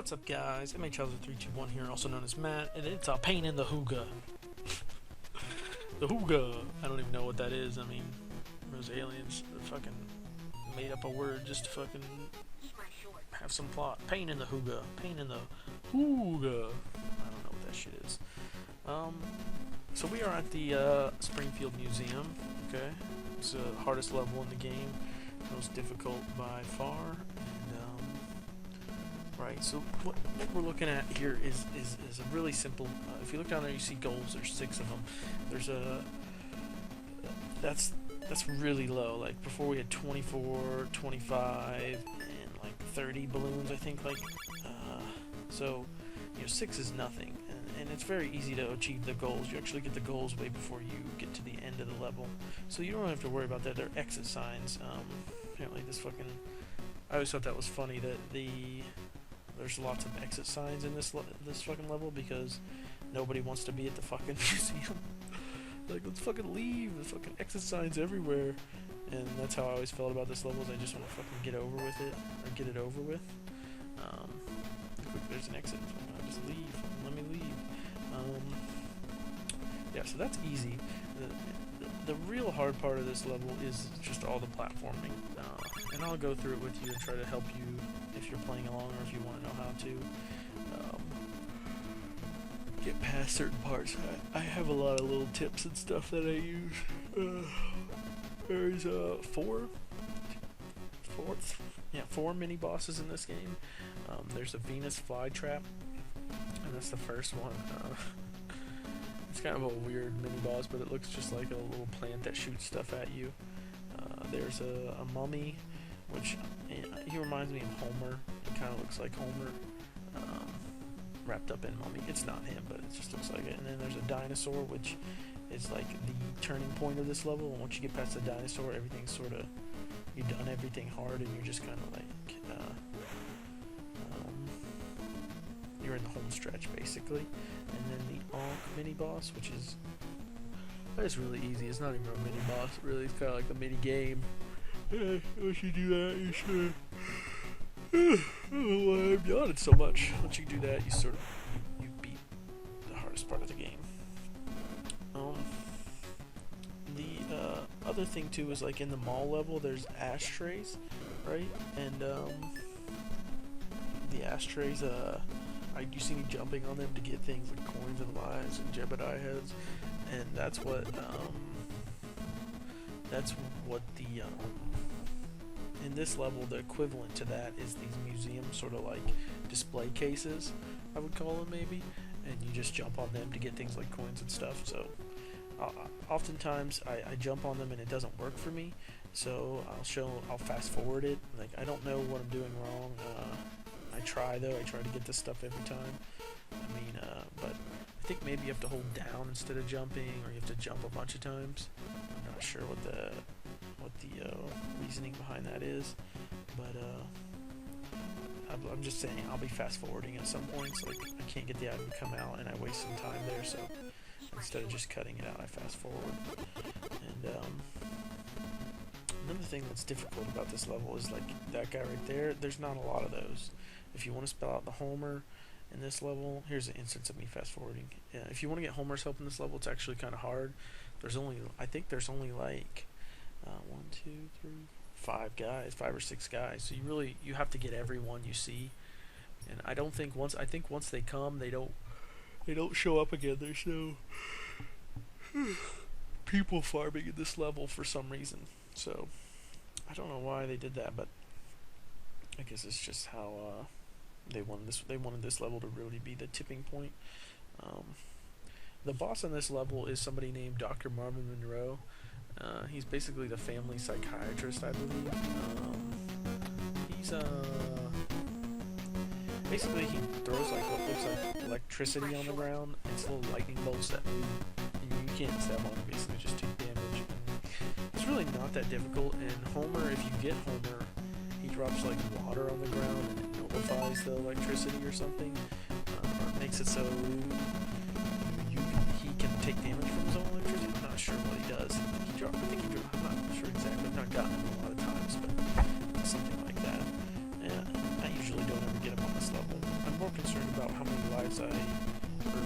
What's up, guys? MHhauser321 here, also known as Matt, and it's a pain in the Hooga. The Hooga. I don't even know what that is. I mean, those aliens fucking made up a word just to fucking have some plot. Pain in the Hooga. Pain in the Hooga. I don't know what that shit is. So we are at the Springfield Museum. Okay, it's the hardest level in the game, most difficult by far. Right, so what we're looking at here is a really simple, if you look down there you see goals, there's 6 of them. There's a, that's really low. Like before we had 24, 25, and like 30 balloons, I think, like, so, you know, 6 is nothing, and it's very easy to achieve the goals. You actually get the goals way before you get to the end of the level, so you don't have to worry about that. They're exit signs. Apparently this fucking, I always thought that was funny that there's lots of exit signs in this fucking level because nobody wants to be at the fucking museum. Like, let's fucking leave. There's fucking exit signs everywhere. And that's how I always felt about this level, is I just want to fucking get over with it, or get it over with. Look, there's an exit. I'll just leave. Let me leave. Yeah, so that's easy. The real hard part of this level is just all the platforming. And I'll go through it with you and try to help you if you're playing along, or if you want to know how to get past certain parts. I have a lot of little tips and stuff that I use. There's 4 mini bosses in this game. There's a Venus Flytrap, and that's the first one. It's kind of a weird mini boss, but it looks just like a little plant that shoots stuff at you. There's a mummy, which he reminds me of Homer. It kind of looks like Homer, wrapped up in mummy. It's not him, but it just looks like it. And then there's a dinosaur, which is like the turning point of this level. And once you get past the dinosaur, everything's sort of, you've done everything hard, and you're just kind of like, you're in the home stretch basically. And then the Ankh mini boss, which is, that's really easy. It's not even a mini boss, really. It's kind of like a mini game. Once you do that, you should. Oh, I'm yawning so much. Once you do that, you beat the hardest part of the game. The other thing too is, like, in the mall level, there's ashtrays, right? And the ashtrays, you see me jumping on them to get things like coins and lives and Jebediah heads, and that's what the in this level, the equivalent to that is these museum sort of like display cases, I would call them, maybe, and you just jump on them to get things like coins and stuff. So oftentimes I jump on them and it doesn't work for me, so I'll fast forward it. Like, I don't know what I'm doing wrong. I try though. I try to get this stuff every time. I mean, but I think maybe you have to hold down instead of jumping, or you have to jump a bunch of times. I'm not sure what the reasoning behind that is, but I'm just saying I'll be fast forwarding at some points. Like, I can't get the item to come out, and I waste some time there. So instead of just cutting it out, I fast forward. And another thing that's difficult about this level is, like, that guy right there. There's not a lot of those. If you want to spell out the Homer in this level, here's an instance of me fast forwarding. Yeah, if you want to get Homer's help in this level, it's actually kind of hard. I think there's only like 5 or 6 guys. So you have to get everyone you see. And I think once they come, they don't show up again. There's no people farming in this level for some reason. So I don't know why they did that, but I guess it's just how they wanted this level to really be the tipping point. The boss on this level is somebody named Dr. Marvin Monroe. He's basically the family psychiatrist, I believe. He's basically, he throws like what looks like electricity on the ground. It's little lightning bolts that move, and you can't step on them. Basically, just take damage. It's really not that difficult. And Homer, if you get Homer, he drops like water on the ground, and it nullifies the electricity or something, or it makes it so he can take damage from his own electricity. I'm not sure what he does. I'm not sure exactly. I've not gotten him a lot of times, but something like that. Yeah, I usually don't ever get him on this level. I'm more concerned about how many lives or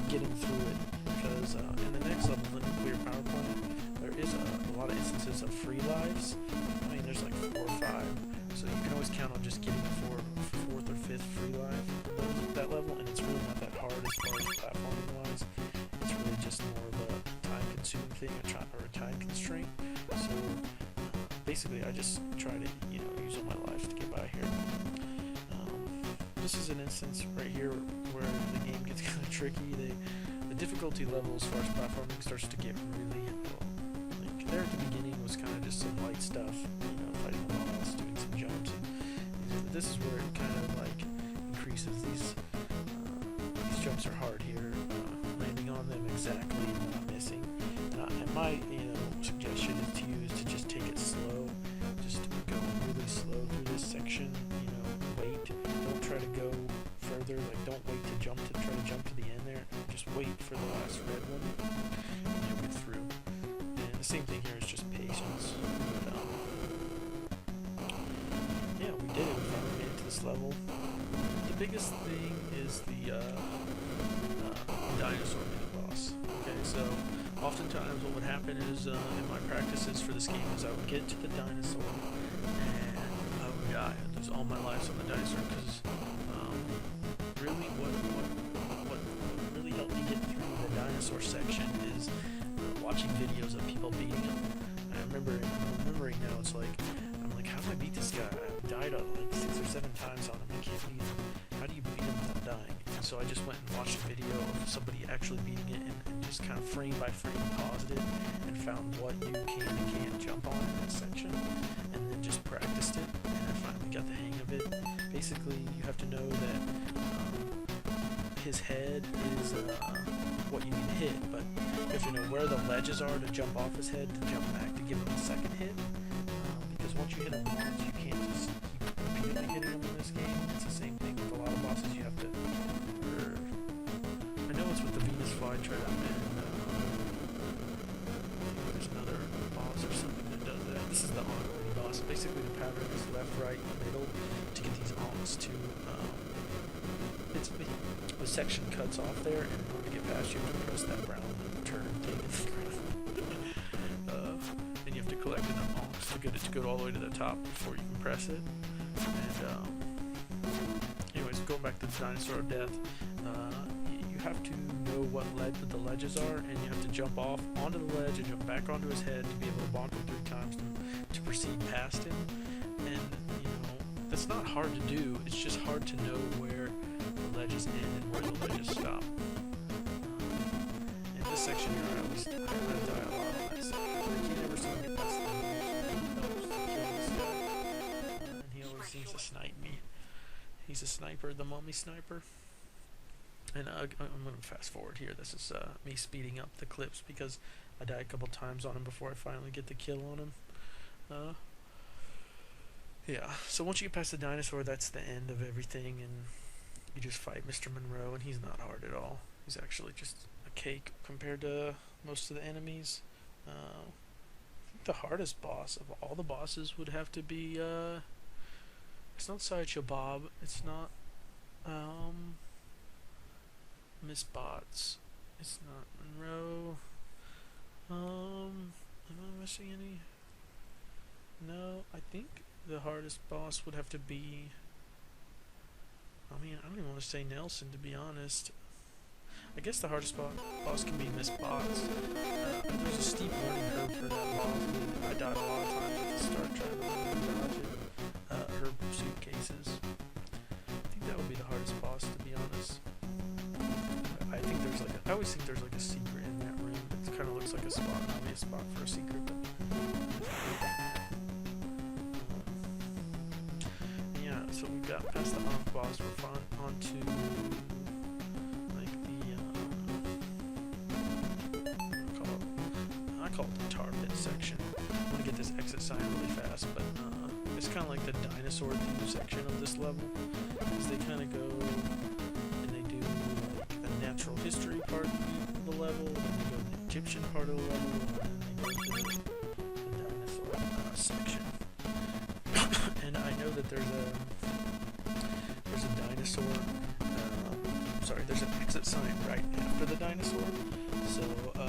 getting through it, because in the next level, the nuclear power plant, there is a lot of instances of free lives. I mean, there's like 4 or 5, so you can always count on just getting a 4th or 5th free life at that level, and it's really not that hard as far as platforming wise. It's really just more of a time-consuming thing, or a time constraint. So basically, I just try to use all my life to get by here. This is an instance right here where the game gets kind of tricky. The difficulty level as far as platforming starts to get really like there at the beginning was kind of just some light stuff, fighting the boss, doing some jumps. And this is where it kind of like increases. These jumps are hard here, landing on them exactly and not missing. And my suggestion is to just take it slow, just go really slow through this section. Wait. Don't try to go further. Like, don't wait to try to jump to the end there. Just wait for the last red one, and you'll get through. And the same thing here is just patience. But, yeah, we did it. We finally made it to this level. The biggest thing is the dinosaur mini boss. Okay, so oftentimes what would happen is in my practices for this game is I would get to the dinosaur and I would die. I'd lose all my lives on the dinosaur because really what really helped me get through the dinosaur section is watching videos of people beating him. And I'm remembering now, it's like, I'm like, how do I beat this guy? I've died like 6 or 7 times on him. I can't beat him. How do you beat him without dying? And so I just went and watched a video of somebody actually beating it and just kind of frame by frame paused it and found what you can and can't jump on in that section, and then just practiced it, and I finally got the hang of it. Basically, you have to know that his head is what you need to hit, but you have to know where the ledges are to jump off his head to jump back to give him a second hit, because once you hit him once, you can't just keep repeatedly hitting him in this game. It's the same thing with a lot of bosses. You have to, I know it's with the Venus Flytrap, and there's another boss or something that does that. This is the Ankh mini boss. Basically, the pattern is left, right, middle to get these Ankhs to. The section cuts off there, and in order to get past, you have to press that brown turn thing in the ground. And you have to collect enough Ankhs to get it to go all the way to the top before you can press it. And anyways, going back to the dinosaur of death, you have to know what the ledges are, and you have to jump off onto the ledge and jump back onto his head to be able to bonk him 3 times to proceed past him. And that's not hard to do. It's just hard to know where the ledges end and where the ledges stop. In this section here, at least I die a lot on that section. I can't ever seem to get past the ledges to kill this guy. And he always seems to snipe me. He's a sniper, the mummy sniper. And I'm going to fast forward here. This is me speeding up the clips because I die a couple times on him before I finally get the kill on him. Yeah, so once you get past the dinosaur, that's the end of everything, and you just fight Mr. Monroe, and he's not hard at all. He's actually just a cake compared to most of the enemies. I think the hardest boss of all the bosses would have to be, it's not Sideshow Bob, it's not, Miss Bots, it's not Monroe, am I missing any? No, I think the hardest boss would have to be, I mean, I don't even want to say Nelson, to be honest. I guess the hardest boss can be Miss Bots. There's a steep learning curve for that boss. I died a lot of times at the start trying to dodge it. Her suitcases. I think that would be the hardest boss, to be honest. I think there's like I always think there's like a secret in that room. It kind of looks like a spot, not really a spot for a secret, but yeah. So we got past the Ankh boss. We're on to like I call it the tar pit section. I'm gonna get this exit sign really fast, but it's kind of like the dinosaur theme section of this level, because they kind of go and they do like the natural history part of the level, then they go to the Egyptian part of the level, and then they go to the dinosaur section. And I know that there's a dinosaur sorry, there's an exit sign right after the dinosaur. So I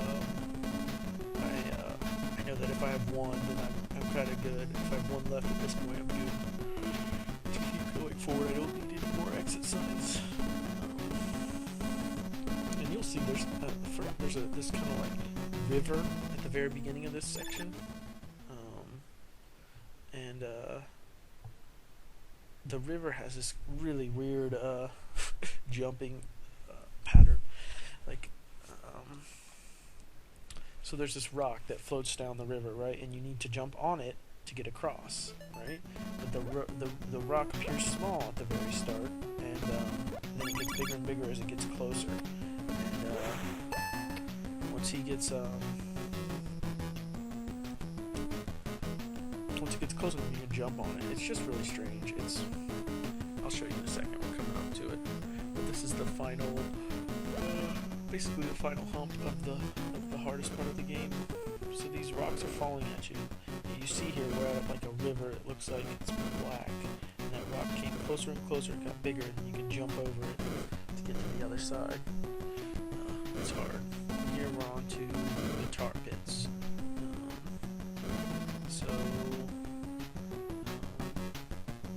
know that if I have one, then I'm kind of good. If I have one left at this point, I'm good to keep going forward. I don't need any more exit signs. And you'll see there's this kind of like river at the very beginning of this section, and the river has this really weird jumping pattern, like so there's this rock that floats down the river, right, and you need to jump on it to get across, right? But the rock appears small at the very start, and then it gets bigger and bigger as it gets closer. And once it gets closer, you can jump on it. It's just really strange. I'll show you in a second. We're coming up to it. But this is the final, basically the final hump of the hardest part of the game. So these rocks are falling at you. You see here we're at like a river. It looks like it's black, and that rock came closer and closer. It got bigger, and you can jump over it to get to the other side. It's hard. From here we're on to the tar pits.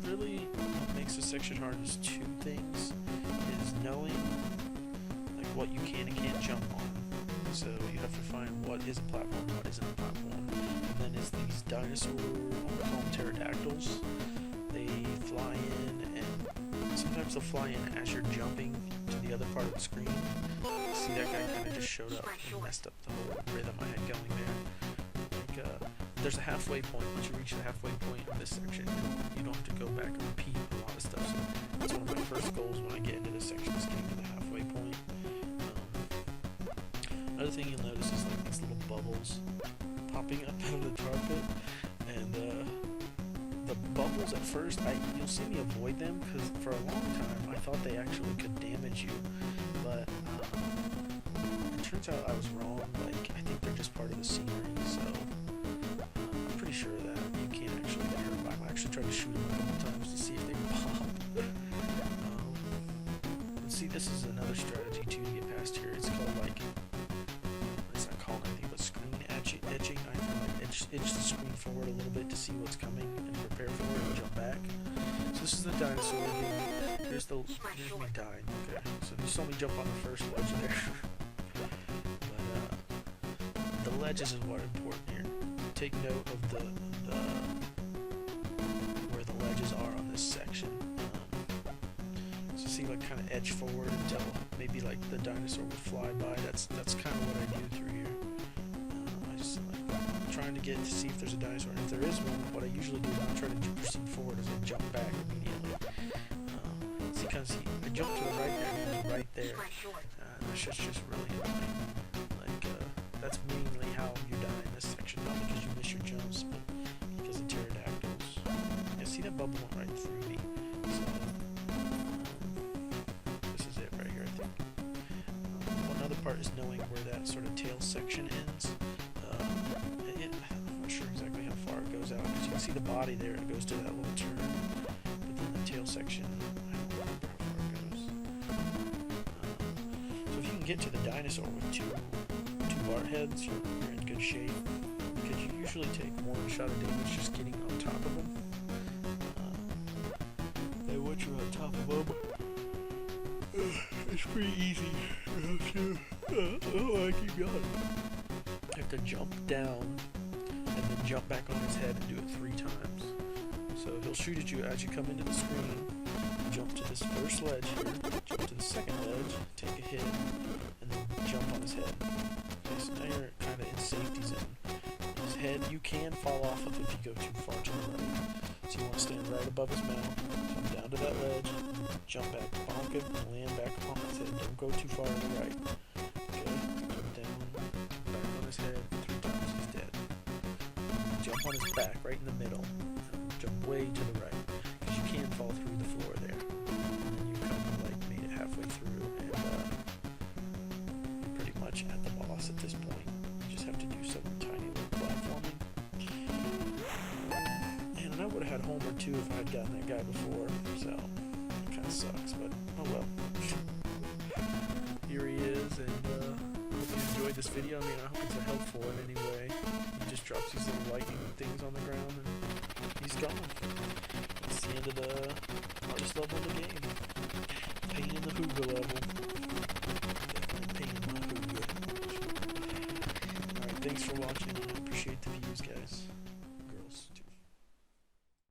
Really, what makes this section hard is two things: is knowing like what you can and can't jump on. So you have to find what is a platform, what isn't a platform. And then it's these dinosaur, I call them pterodactyls. They fly in, and sometimes they'll fly in as you're jumping to the other part of the screen. See, that guy kind of just showed up and messed up the whole rhythm I had going there. Like, there's a halfway point. Once you reach the halfway point of this section, you don't have to go back and repeat a lot of stuff. So that's one of my first goals when I get into this section, is getting to the halfway point. Another thing you'll notice is like these little bubbles popping up out of the tar pit, and the bubbles at first, you'll see me avoid them because for a long time I thought they actually could damage you, but it turns out I was wrong. Like, I think they're just part of the scenery, so I'm pretty sure that you can't actually get hurt by them. I actually tried to shoot them a couple times to see if they would pop. And see, this is another strategy too to get past here. It's called like, it's not called anything but screen edging. I can like edge the screen forward a little bit to see what's coming and prepare for it and jump back. So this is the dinosaur here. Here's me dying. Okay, so you saw me jump on the first ledge there. But the ledges is what are important here. Take note of the where the ledges are on this section. So see, like, kind of edge forward until maybe like the dinosaur would fly by. That's kind of what I do through here. I just like trying to get to see if there's a dinosaur. And if there is one, what I usually do is I try to proceed forward as I jump back immediately. See, kind of see, I jump to the right there, and he's right there. That's just really annoying. Like, that's mainly how you die in this section, not because you miss your jumps, but because of pterodactyls. Yeah, see, that bubble went right through me. So this is it right here, I think. One other part is knowing where that sort of tail section ends. I'm not sure exactly how far it goes out, because you can see the body there, it goes to that little turn, but then the tail section, I don't remember how far it goes. So if you can get to the dinosaur with two Bart heads, you're in good shape, because you usually take more of a shot of damage just getting on top of them. And once you're on top of them, it's pretty easy. I keep going. You have to jump down and then jump back on his head and do it 3 times. So he'll shoot at you as you come into the screen. Jump to this first ledge here, jump to the second ledge, take a hit, and then jump on his head. Okay, so now you're kind of in safety zone. His head, you can fall off of if you go too far to the right. So you want to stand right above his mouth, come down to that ledge, jump back, bonk him, and land back upon his head. Don't go too far to the right. Okay, jump down, back on his head, 3 times, he's dead. Jump on his back, right in the middle, and jump way to the right, because you can fall through the floor there. And then you kind of like made it halfway through, and you're pretty much at the boss at this point. You just have to do some tiny little platforming. And I would have had Homer too if I had gotten that guy before, so it kind of sucks, but oh well. this video. I mean, I hope it's helpful in any way. He just drops these little lightning things on the ground and he's gone. That's the end of the hardest level in the game. Pain in the Hooga level. Definitely pain in my Hooga. Alright, thanks for watching. I appreciate the views, guys.